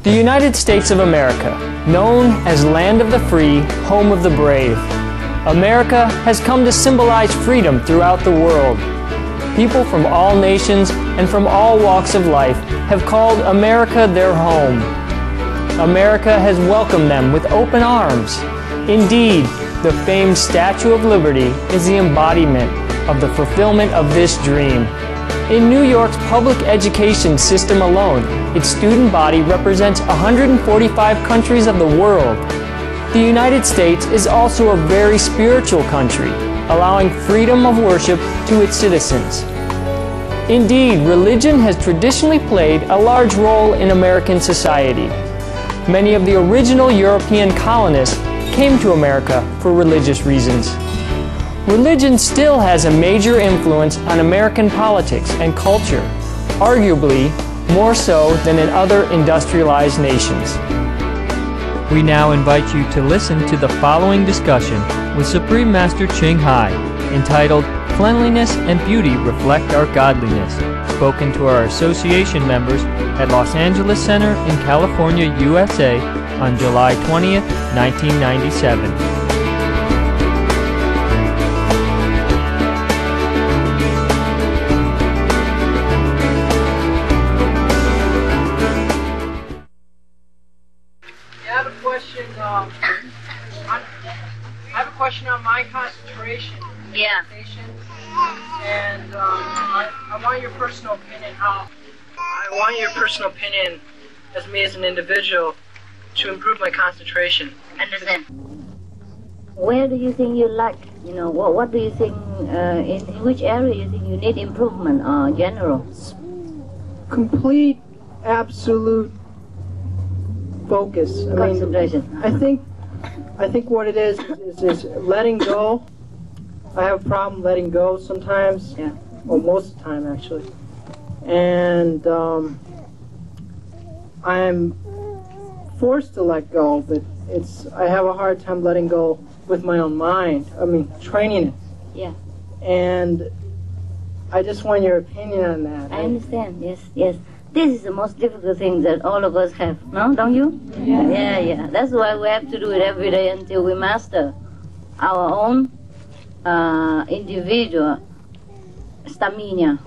The United States of America, known as Land of the Free, Home of the Brave. America has come to symbolize freedom throughout the world. People from all nations and from all walks of life have called America their home. America has welcomed them with open arms. Indeed, the famed Statue of Liberty is the embodiment of the fulfillment of this dream. In New York's public education system alone, its student body represents 145 countries of the world. The United States is also a very spiritual country, allowing freedom of worship to its citizens. Indeed, religion has traditionally played a large role in American society. Many of the original European colonists came to America for religious reasons. Religion still has a major influence on American politics and culture, arguably more so than in other industrialized nations. We now invite you to listen to the following discussion with Supreme Master Chinghai, entitled Cleanliness and Beauty Reflect Our Godliness, spoken to our association members at Los Angeles Center in California, USA on July 20th, 1997. I have a question on my concentration. Yeah. And I want your personal opinion. I want your personal opinion as me as an individual to improve my concentration. Understand. Where do you think you lack? You know, what do you think, in which area you think you need improvement or general? Complete, absolute focus. Concentration. I think what it is letting go. I have a problem letting go sometimes. Yeah. Well, most of the time actually. And I'm forced to let go, but I have a hard time letting go with my own mind. I mean, training it. Yeah. And I just want your opinion on that. I understand. Yes, yes. This is the most difficult thing that all of us have, no? Don't you? Yeah. Yeah. That's why we have to do it every day until we master our own individual stamina.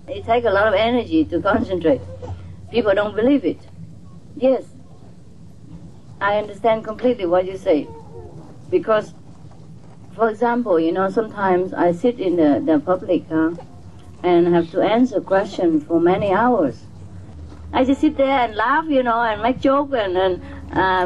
It takes a lot of energy to concentrate. People don't believe it. Yes, I understand completely what you say. Because, for example, you know, sometimes I sit in the public and have to answer questions for many hours. I just sit there and laugh, you know, and make jokes and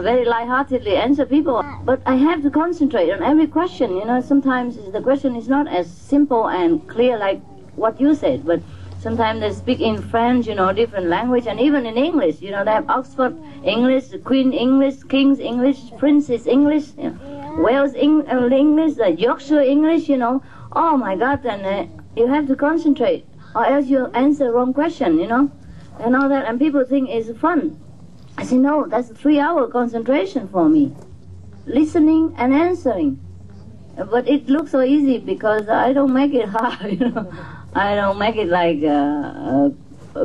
very lightheartedly answer people. But I have to concentrate on every question, you know. Sometimes the question is not as simple and clear like what you said, but sometimes they speak in French, you know, different language, and even in English, you know, they have Oxford English, Queen English, King's English, Princess English, you know, Wales English, Yorkshire English, you know. Oh my God, and you have to concentrate, or else you answer the wrong question, you know, and all that, and people think it's fun. I say, no, that's a 3-hour concentration for me, listening and answering. But it looks so easy because I don't make it hard, you know. I don't make it like a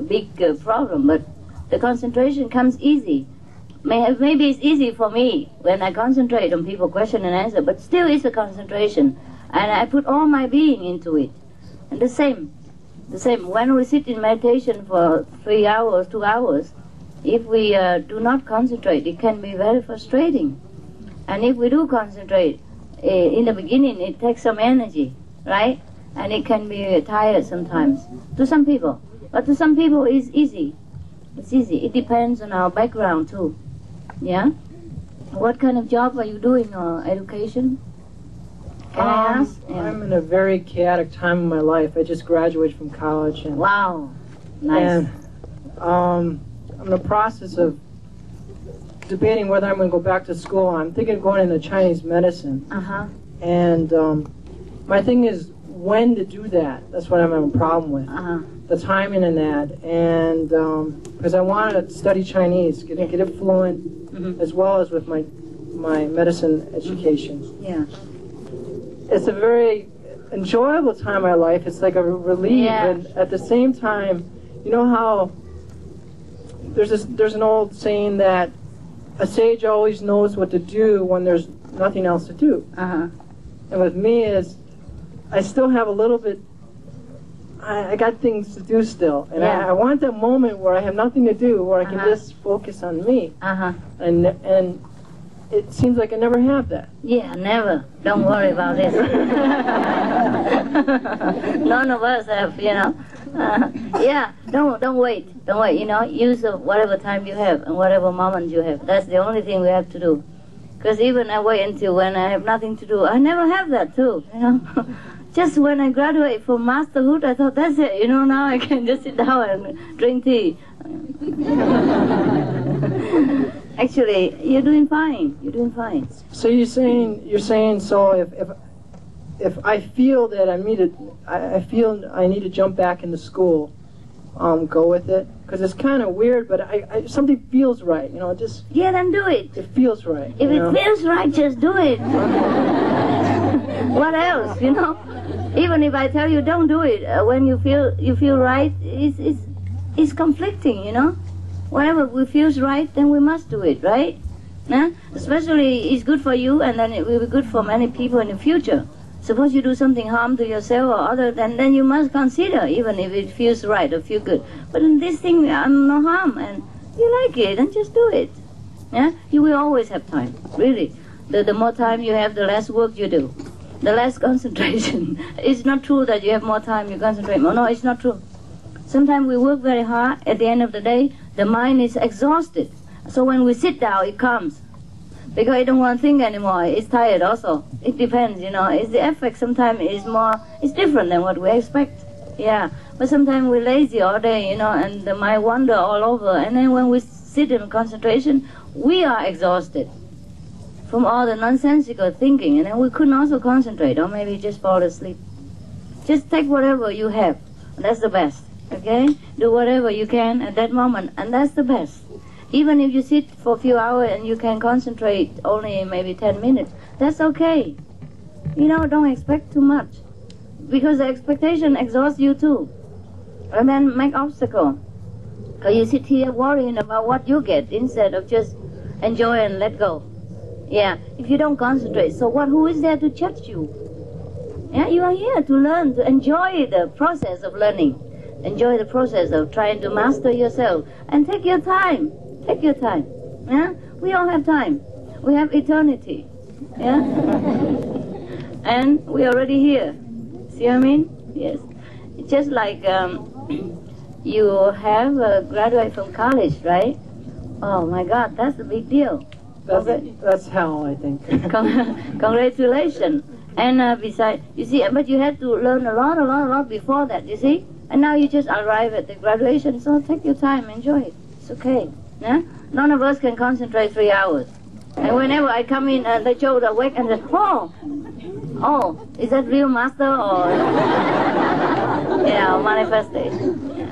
big problem, but the concentration comes easy. Maybe it's easy for me when I concentrate on people question and answer, but still it's a concentration, and I put all my being into it. And the same, when we sit in meditation for 3 hours, 2 hours, if we do not concentrate, it can be very frustrating. And if we do concentrate, in the beginning it takes some energy, right? And it can be tired sometimes, to some people. But to some people it's easy. It's easy. It depends on our background too. Yeah? What kind of job are you doing, or education? Can I ask? Yeah. I'm in a very chaotic time in my life. I just graduated from college. And, wow. Nice. And I'm in the process of debating whether I'm going to go back to school. I'm thinking of going into Chinese medicine. Uh-huh. And my thing is when to do that. That's what I'm having a problem with. Uh-huh. The timing in that. And because I want to study Chinese, get it fluent, mm-hmm. as well as with my medicine education. Yeah. It's a very enjoyable time in my life. It's like a relief. Yeah. And at the same time, you know how there's an old saying that a sage always knows what to do when there's nothing else to do. Uh-huh. And with me is, I still have a little bit, I got things to do still. And Yeah. I want that moment where I have nothing to do, where I can Uh-huh. just focus on me. Uh-huh. And it seems like I never have that. Yeah, never. Don't worry about this. None of us have, you know. Yeah, don't wait. Don't wait, you know. Use whatever time you have and whatever moment you have. That's the only thing we have to do. Because even I wait until when I have nothing to do. I never have that too, you know. Just when I graduate from masterhood, I thought, that's it, you know, now I can just sit down and drink tea. Actually, you're doing fine. You're doing fine. So you're saying so if I feel that I feel I need to jump back into school, go with it, because it's kind of weird, but something feels right, you know, just Yeah, then do it. it feels right. If you it know? feels right, just do it. What else, you know? Even if I tell you don't do it, when you feel right, it's conflicting, you know? Whatever feels right, then we must do it, right? Nah? Especially it's good for you, and then it will be good for many people in the future. Suppose you do something harm to yourself or other, then you must consider, even if it feels right or feel good. But in this thing, I'm no harm, and you like it, then just do it. Yeah? You will always have time, really. The more time you have, the less work you do. The less concentration. It's not true that you have more time, you concentrate more. No, it's not true. Sometimes we work very hard. At the end of the day, the mind is exhausted. So when we sit down, it comes. Because it don't want to think anymore. It's tired also. It depends, you know. It's the effect sometimes is it's different than what we expect. Yeah. But sometimes we're lazy all day, you know, and the mind wander all over. And then when we sit in concentration, we are exhausted from all the nonsensical thinking. And then we couldn't also concentrate, or maybe just fall asleep. Just take whatever you have. That's the best. Okay? Do whatever you can at that moment, and that's the best. Even if you sit for a few hours and you can concentrate only maybe 10 minutes, that's okay. You know, don't expect too much. Because the expectation exhausts you too. And then make obstacle. Because you sit here worrying about what you get instead of just enjoy and let go. Yeah, if you don't concentrate, so who is there to judge you? Yeah, you are here to learn, to enjoy the process of learning. Enjoy the process of trying to master yourself. And take your time. Take your time. Yeah? We all have time. We have eternity. Yeah? And we're already here. See what I mean? Yes. It's just like you have graduated from college, right? Oh my God, that's a big deal. That's hell, I think. Congratulations. And besides, you see, but you had to learn a lot before that, you see? And now you just arrive at the graduation, so take your time, enjoy it. It's okay. Yeah? None of us can concentrate 3 hours. And whenever I come in, the children are awake and say, oh, is that real master or yeah, manifestation? Yeah.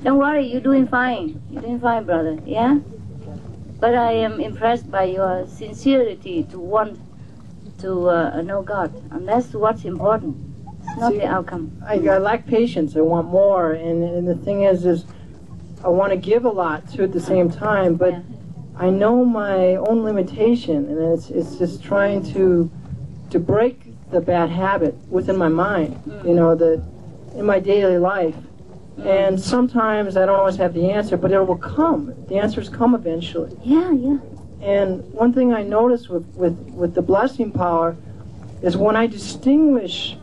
Don't worry, you're doing fine. You're doing fine, brother. Yeah? But I am impressed by your sincerity to want to know God. And that's what's important. It's not the outcome. I lack patience. I want more. And the thing is I want to give a lot too at the same time, but yeah. I know my own limitation, and it's just trying to break the bad habit within my mind, you know, in my daily life. And sometimes I don't always have the answer, but it will come. The answers come eventually. Yeah, yeah. And one thing I noticed with the blessing power is when I distinguish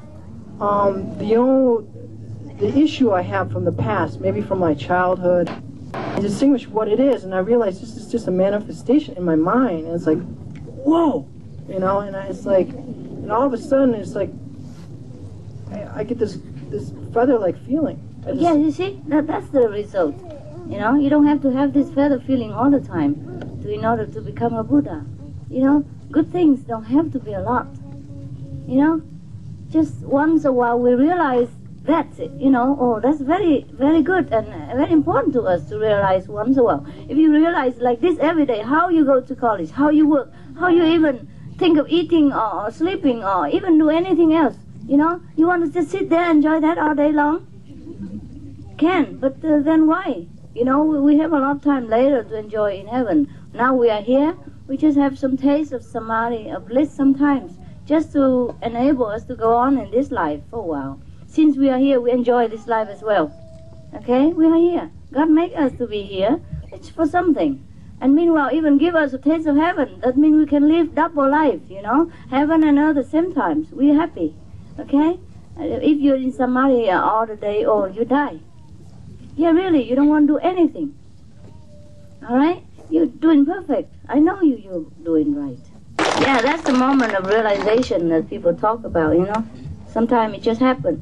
the issue I have from the past, maybe from my childhood, I distinguish what it is, and I realize this is just a manifestation in my mind, and it's like, whoa, you know, and it's like, and all of a sudden it's like, I get this feather-like feeling. Yeah, you see, that's the result. You know, you don't have to have this feather feeling all the time in order to become a Buddha. You know, good things don't have to be a lot. You know, just once a while we realize that's it, you know, oh, that's very, very good and very important to us to realize once a while. If you realize like this every day, how you go to college, how you work, how you even think of eating or sleeping or even do anything else, you know, you want to just sit there and enjoy that all day long? Can, but then why? You know, we have a lot of time later to enjoy in heaven. Now we are here, we just have some taste of samadhi, of bliss sometimes, just to enable us to go on in this life for a while. Since we are here, we enjoy this life as well. Okay? We are here. God made us to be here. It's for something. And meanwhile, even give us a taste of heaven. That means we can live double life, you know, heaven and earth at the same time. We're happy. Okay? If you're in samadhi all the day, you die. Yeah, really, you don't want to do anything. All right? You're doing perfect. I know you're doing right. Yeah, that's the moment of realization that people talk about, you know. Sometimes it just happens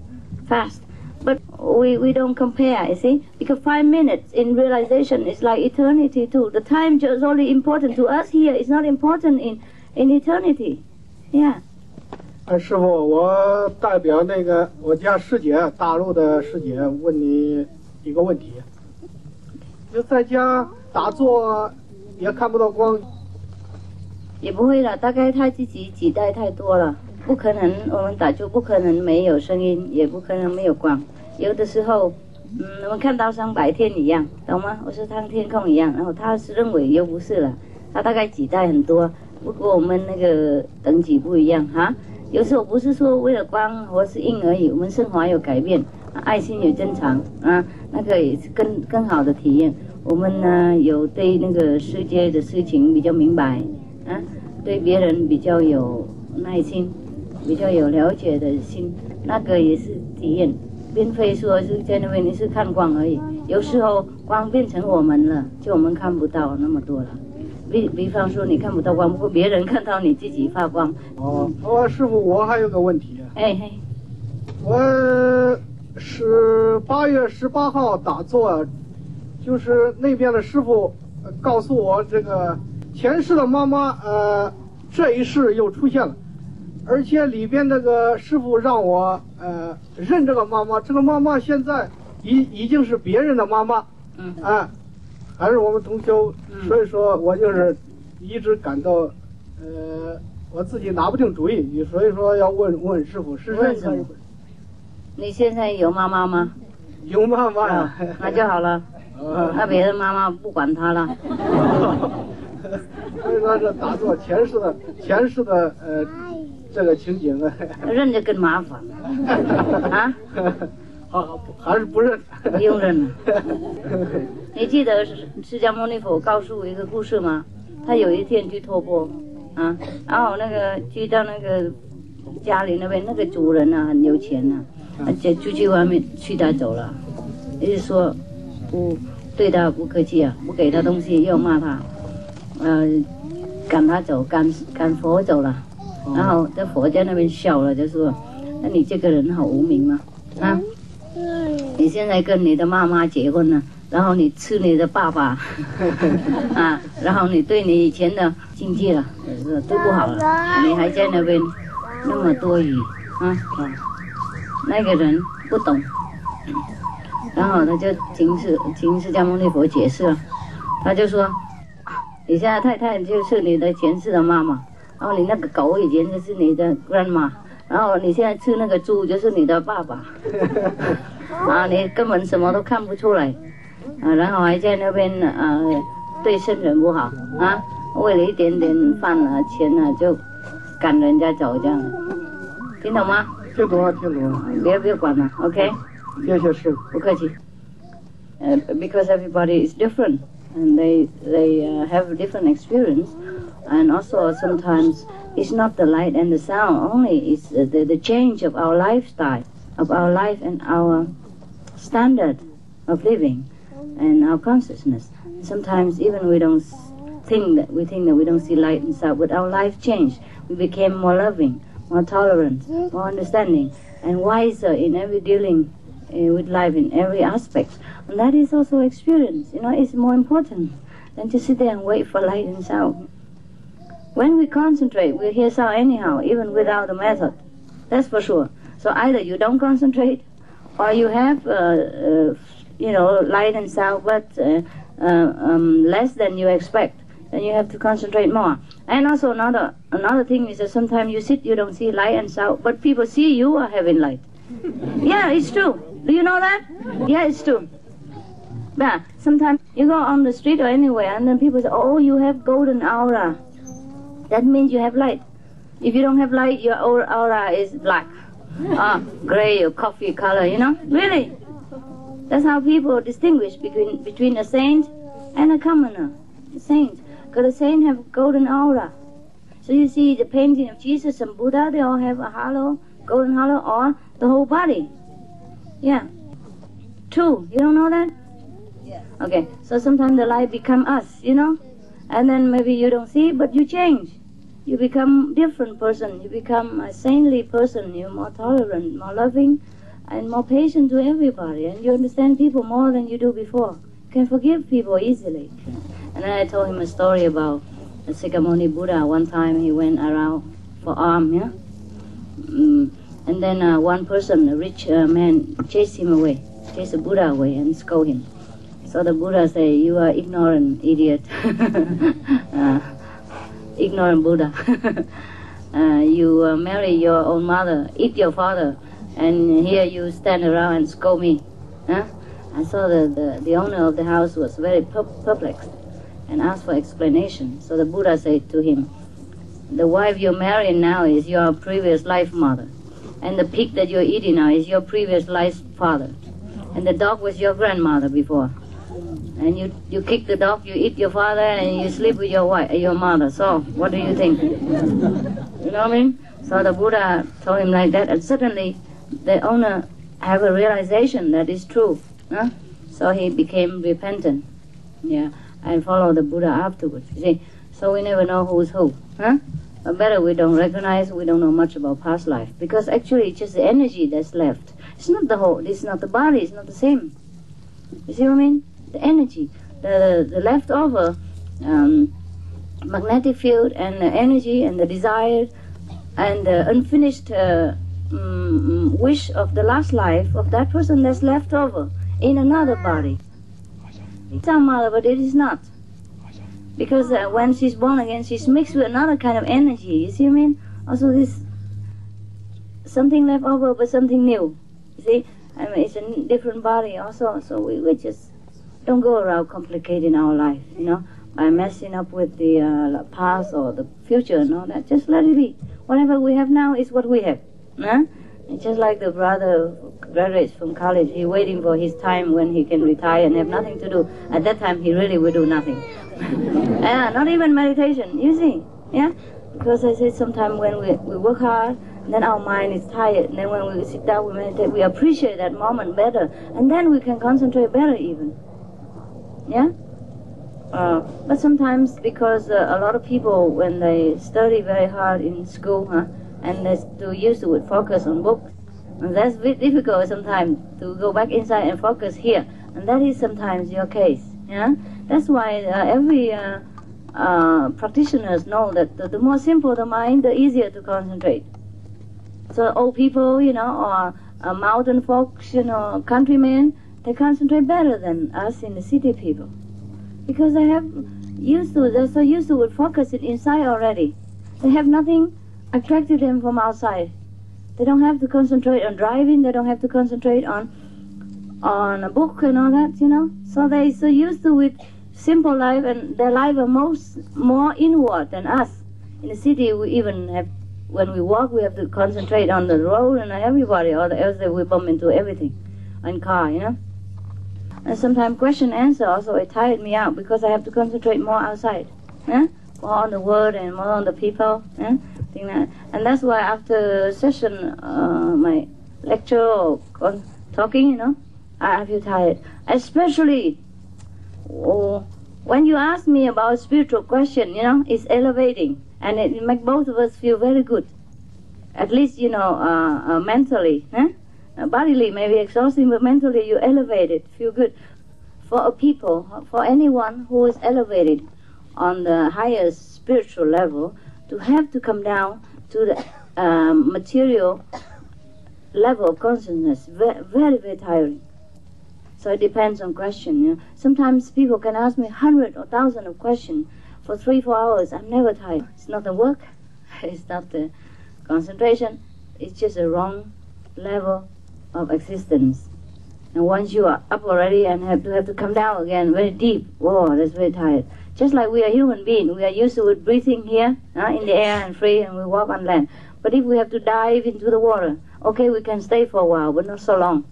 fast. But we don't compare, you see. Because 5 minutes in realization is like eternity too. The time is only important to us here. It's not important in eternity. Yeah. 师父，我代表那个我家师姐，大陆的师姐，问你一个问题。就在家打坐也看不到光。也不会了，大概他自己期待太多了，不可能，我们打坐不可能没有声音，也不可能没有光。有的时候，我们看到像白天一样，懂吗？我是像天空一样，然后他是认为又不是了，他大概期待很多。不过我们那个等级不一样哈。有时候不是说为了光或是硬而已，我们生活有改变，爱心有增长啊，那个也是更好的体验。我们呢有对那个世界的事情比较明白啊，对别人比较有耐心，比较有了解的心，那个也是体验。并非说是在那边你是看光而已，有时候光变成我们了，就我们看不到那么多了。比方说你看不到光，不过别人看到你自己发光。师父，我还有个问题。我是8月18号打坐，就是那边的师父告诉我，这个前世的妈妈，这一世又出现了，而且里边那个师父让我认这个妈妈，这个妈妈现在已经是别人的妈妈，还是我们同修，所以说我就是一直感到，我自己拿不定主意，所以说要问师父是认还是不？你现在有妈妈吗？有妈妈呀，那就好了。那别的妈妈不管他了。所以说这打坐前世的这个情景认着更麻烦啊。还是不认。不用认了。你记得释迦牟尼佛告诉我一个故事吗？他有一天去托钵啊，然后那个去到那个家里那边，那个主人啊很有钱啊，出去外面去他走了，也就是说不对他不客气啊，不给他东西又骂他，赶他走，赶佛走了，然后在佛在那边笑了，就说：“那你这个人好无名吗？啊？你现在跟你的妈妈结婚了，然后你吃你的爸爸，啊，然后你对你以前的经济了，都不好了，你还在那边那么多余啊！那个人不懂，然后他就请释迦牟尼佛解释了，他就说，你现在太太就是你的前世的妈妈，然后你那个狗以前就是你的 grandma。然后你现在吃那个猪就是你的爸爸，啊，你根本什么都看不出来，啊，然后还在那边对圣人不好啊，为了一点点饭啊钱啊就赶人家走这样，听懂吗？听懂了，听懂了。别管了 ，OK？ 谢谢师父，不客气。Because everybody is different and they have a different experience, and also sometimes. It's not the light and the sound only, it's the change of our lifestyle, of our life and our standard of living and our consciousness. Sometimes even we think that we don't see light and sound, but our life changed. We became more loving, more tolerant, more understanding, and wiser in every dealing with life in every aspect. And that is also experience, you know, it's more important than to sit there and wait for light and sound. When we concentrate, we hear sound anyhow, even without the method. That's for sure. So either you don't concentrate, or you have, light and sound, but less than you expect. Then you have to concentrate more. And also another thing is that sometimes you sit, you don't see light and sound, but people see you are having light. Yeah, it's true. Do you know that? Yeah, it's true. Yeah, sometimes you go on the street or anywhere and then people say, oh, you have golden aura. That means you have light. If you don't have light, your aura is black, gray or coffee color, you know? Really. That's how people distinguish between a saint and a commoner. The saint. Because the saint have golden aura. So you see the painting of Jesus and Buddha, they all have a halo, golden halo, or the whole body. Yeah. True. You don't know that? Yeah. Okay. So sometimes the light become us, you know? And then maybe you don't see, but you change. You become a different person. You become a saintly person. You're more tolerant, more loving, and more patient to everybody. And you understand people more than you do before. You can forgive people easily. And then I told him a story about the Sikamoni Buddha. One time he went around for alms, yeah? And then one person, a rich man, chased him away, chased the Buddha away and scold him. So the Buddha say, you are ignorant, idiot. Ignorant Buddha. You marry your own mother, eat your father, and here you stand around and scold me. Huh? And so the owner of the house was very perplexed and asked for explanation. So the Buddha said to him, the wife you're marrying now is your previous life mother. And the pig that you're eating now is your previous life father. And the dog was your grandmother before. And you kick the dog, you eat your father, and you sleep with your wife, your mother. So, what do you think? You know what I mean? So the Buddha told him like that, and suddenly the owner have a realization that is true. Huh? So he became repentant. Yeah, and followed the Buddha afterwards. You see, so we never know who's who. Huh? But better we don't recognize, we don't know much about past life, because actually it's just the energy that's left. It's not the whole. It's not the body. It's not the same. You see what I mean? The energy, the leftover magnetic field and the energy and the desire and the unfinished wish of the last life of that person that's left over in another body. It's our mother, but it is not. Because when she's born again, she's mixed with another kind of energy. You see what I mean? Also this something left over, but something new. You see? I mean, it's a different body also, so we just don't go around complicating our life, you know, by messing up with the past or the future and all that. Just let it be. Whatever we have now is what we have. Huh? It's just like the brother graduates from college. He's waiting for his time when he can retire and have nothing to do. At that time, he really will do nothing. Not even meditation, you see. Yeah? Because I said sometimes when we work hard, then our mind is tired. And then when we sit down, we meditate, we appreciate that moment better. And then we can concentrate better even. Yeah? But sometimes because a lot of people, when they study very hard in school, and they're too used to focus on books, and that's very difficult sometimes to go back inside and focus here. And that is sometimes your case. Yeah? That's why every practitioners know that the more simple the mind, the easier to concentrate. So old people, you know, or mountain folks, you know, countrymen, they concentrate better than us in the city people. Because they're so used to focusing inside already. They have nothing attracted them from outside. They don't have to concentrate on driving, they don't have to concentrate on a book and all that, you know. So they're so used to with simple life, and their life are more inward than us. In the city, we even have, when we walk, we have to concentrate on the road and everybody, or else we bump into everything in car, you know. And sometimes question answer also, it tired me out because I have to concentrate more outside, more on the word and more on the people, and that's why after session, my lecture or talking, you know, I feel tired. Especially when you ask me about spiritual question, you know, it's elevating, and it makes both of us feel very good. At least, you know, mentally, bodily may be exhausting, but mentally you elevated, feel good. For a people, for anyone who is elevated on the highest spiritual level, to have to come down to the material level of consciousness, very, very tiring. So it depends on question. You know? Sometimes people can ask me 100 or 1,000 of questions for 3-4 hours. I'm never tired. It's not the work, it's not the concentration. It's just a wrong level of existence. And once you are up already and have to come down again, very deep, whoa, that's very tired. Just like we are human beings, we are used to breathing here in the air and free, and we walk on land. But if we have to dive into the water, okay, we can stay for a while, but not so long.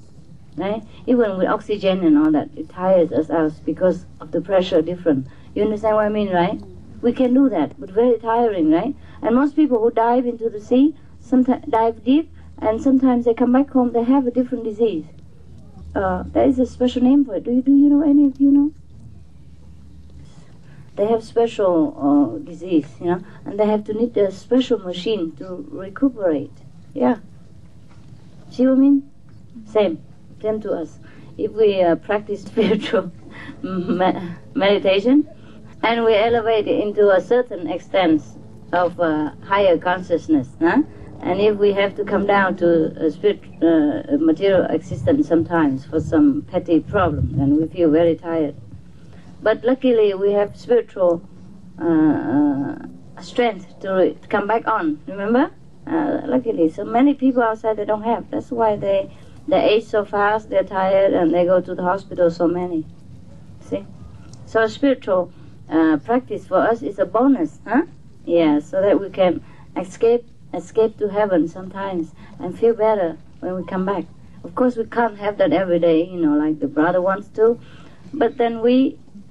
Right? Even with oxygen and all that, it tires us out because of the pressure different. You understand what I mean, right? We can do that, but very tiring, right? And most people who dive into the sea, sometimes dive deep, and sometimes they come back home, they have a different disease. There is a special name for it. Do you know, any of you know? They have special disease, and they have to need a special machine to recuperate. Yeah. See what I mean? Same to us. If we practice spiritual meditation, and we elevate it into a certain extent of higher consciousness, and if we have to come down to a material existence sometimes for some petty problem, then we feel very tired. But luckily we have spiritual strength to come back on, remember? Luckily, so many people outside they don't have. That's why they age so fast, they're tired, and they go to the hospital, so many. See? So spiritual practice for us is a bonus, Yeah, so that we can escape to heaven sometimes and feel better when we come back. Of course, we can't have that every day, like the brother wants to, but then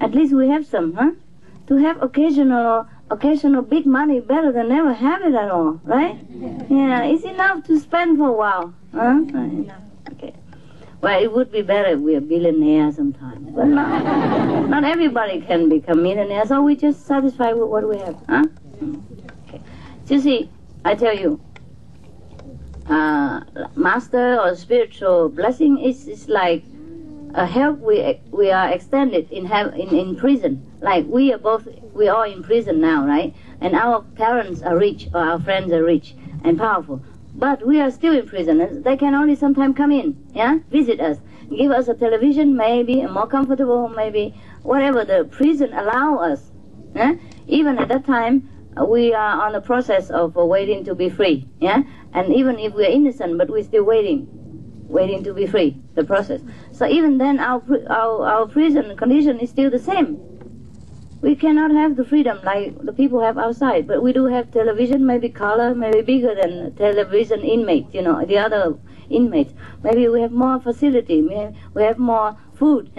at least we have some, To have occasional big money better than never have it at all, right? Yeah, it's enough to spend for a while, Enough. Okay. Well, it would be better if we are billionaires sometimes, but not everybody can become millionaires, so we just satisfied with what we have, Okay. So you see, I tell you, master or spiritual blessing is like a help we are extended in prison. Like we are in prison now, right? And our parents are rich, or our friends are rich and powerful. But we are still in prison. They can only sometimes come in, visit us, give us a television, maybe, a more comfortable, maybe, whatever the prison allow us. Even at that time, we are on the process of waiting to be free, And even if we are innocent, but we're still waiting to be free, the process. So even then, our prison condition is still the same. We cannot have the freedom like the people have outside, but we do have television, maybe color, maybe bigger than television inmates, the other inmates. Maybe we have more facility, we have more food,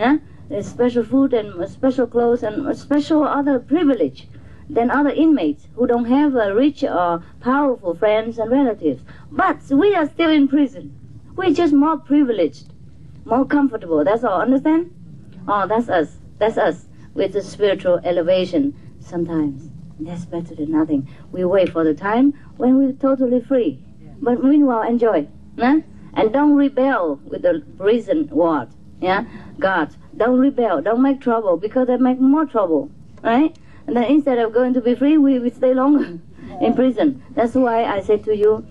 There's special food and special clothes and special other privilege than other inmates who don't have rich or powerful friends and relatives. But we are still in prison. We're just more privileged, more comfortable, that's all, understand? Oh, that's us. With the spiritual elevation sometimes. That's better than nothing. We wait for the time when we're totally free. But meanwhile, enjoy. And don't rebel with the prison ward. God, don't rebel. Don't make trouble, because they make more trouble. Right? And then instead of going to be free, we stay longer in prison. That's why I say to you,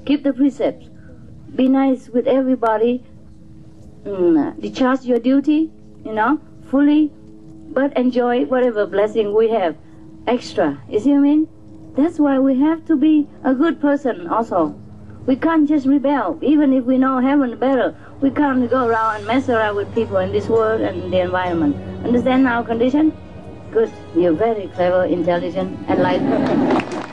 keep the precepts. Be nice with everybody. Discharge your duty, fully. But enjoy whatever blessing we have extra. You see what I mean? That's why we have to be a good person also. We can't just rebel. Even if we know heaven better, we can't go around and mess around with people in this world and in the environment. Understand our condition? Good. You're very clever, intelligent, enlightened.